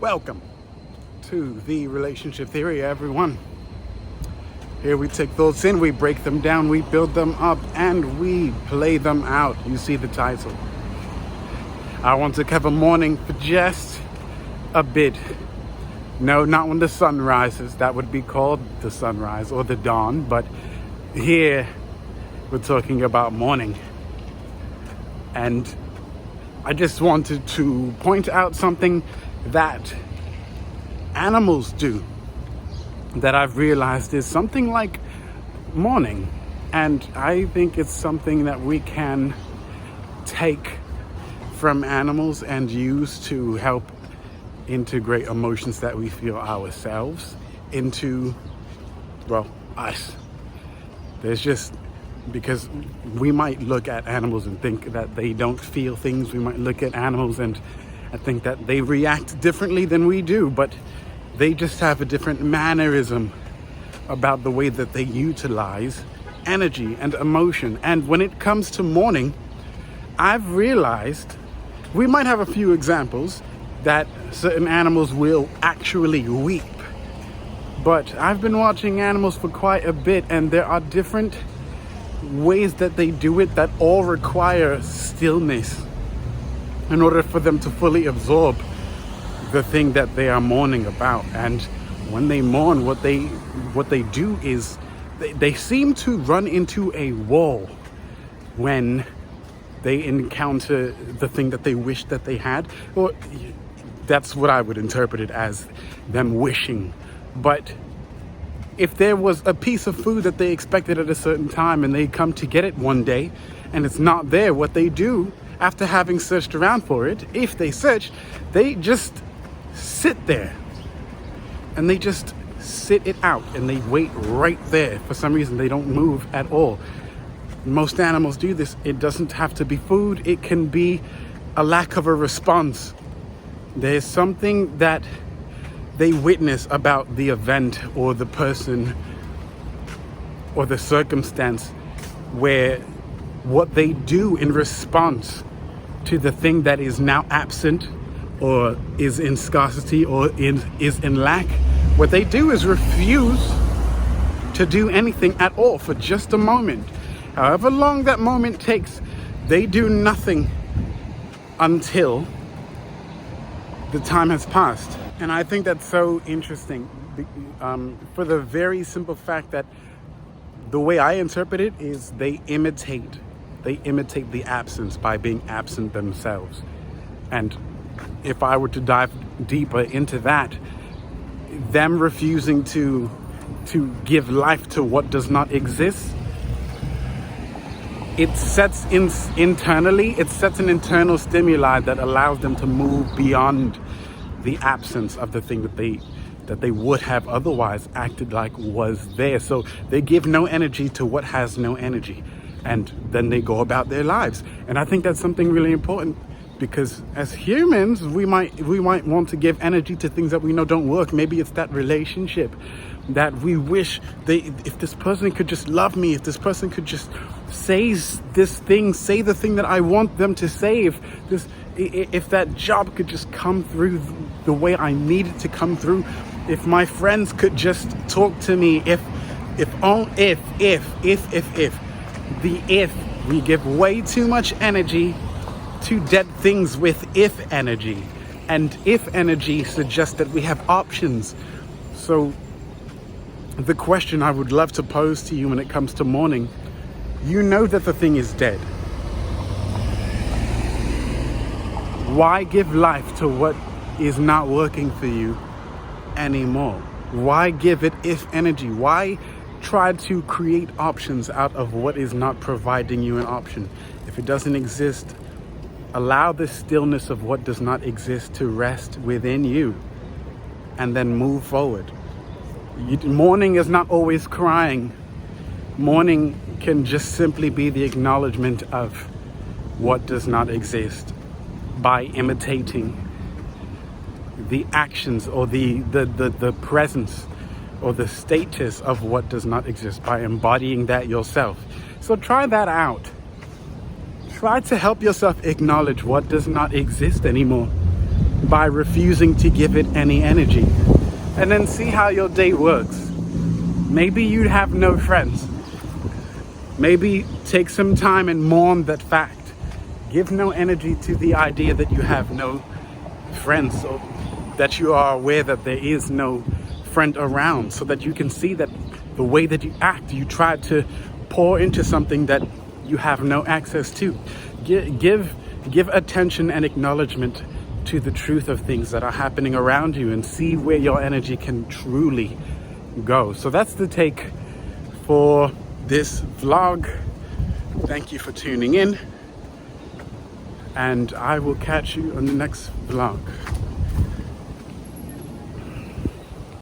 Welcome to the relationship theory, everyone. Here we take thoughts in, we break them down, we build them up, and we play them out. You see the title. I want to cover mourning for just a bit. No, not when the sun rises. That would be called the sunrise or the dawn. But here we're talking about mourning. And I just wanted to point out something that animals do that I've realized is something like mourning. And I think it's something that we can take from animals and use to help integrate emotions that we feel ourselves into, us. There's just, because we might look at animals and think that they don't feel things. We might look at animals and I think that they react differently than we do, but they just have a different mannerism about the way that they utilize energy and emotion. And when it comes to mourning, I've realized we might have a few examples that certain animals will actually weep. But I've been watching animals for quite a bit, and there are different ways that they do it that all require stillness in order for them to fully absorb the thing that they are mourning about. And when they mourn, what they do is they seem to run into a wall when they encounter the thing that they wish that they had. Or that's what I would interpret it as, them wishing. But if there was a piece of food that they expected at a certain time and they come to get it one day and it's not there, what they do after having searched around for it, if they search, they just sit there and they just sit it out and they wait right there. For some reason, they don't move at all. Most animals do this. It doesn't have to be food. It can be a lack of a response. There's something that they witness about the event or the person or the circumstance where what they do in response to the thing that is now absent or is in scarcity or is in lack, what they do is refuse to do anything at all for just a moment. However long that moment takes, they do nothing until the time has passed. And I think that's so interesting for the very simple fact that the way I interpret it is they imitate the absence by being absent themselves. And if I were to dive deeper into that, them refusing to give life to what does not exist, it sets internally, it sets an internal stimuli that allows them to move beyond the absence of the thing that they would have otherwise acted like was there. So they give no energy to what has no energy, and then they go about their lives. And I think that's something really important, because as humans, we might want to give energy to things that we know don't work. Maybe it's that relationship that we wish if this person could just love me, if this person could just say the thing that I want them to say, if that job could just come through the way I need it to come through, if my friends could just talk to me, if we give way too much energy to dead things with if energy, and if energy suggests that we have options. So the question I would love to pose to you when it comes to mourning, you know that the thing is dead. Why give life to what is not working for you anymore? Why give it if energy? Why try to create options out of what is not providing you an option? If it doesn't exist, allow the stillness of what does not exist to rest within you and then move forward. Mourning is not always crying. Mourning can just simply be the acknowledgement of what does not exist by imitating the actions or the presence or the status of what does not exist, by embodying that yourself. So try that out. Try to help yourself acknowledge what does not exist anymore by refusing to give it any energy. And then see how your day works. Maybe you have no friends. Maybe take some time and mourn that fact. Give no energy to the idea that you have no friends, or that you are aware that there is no friend around, so that you can see that the way that you act, you try to pour into something that you have no access to. Give attention and acknowledgement to the truth of things that are happening around you, and see where your energy can truly go. So that's the take for this vlog. Thank you for tuning in, and I will catch you on the next vlog.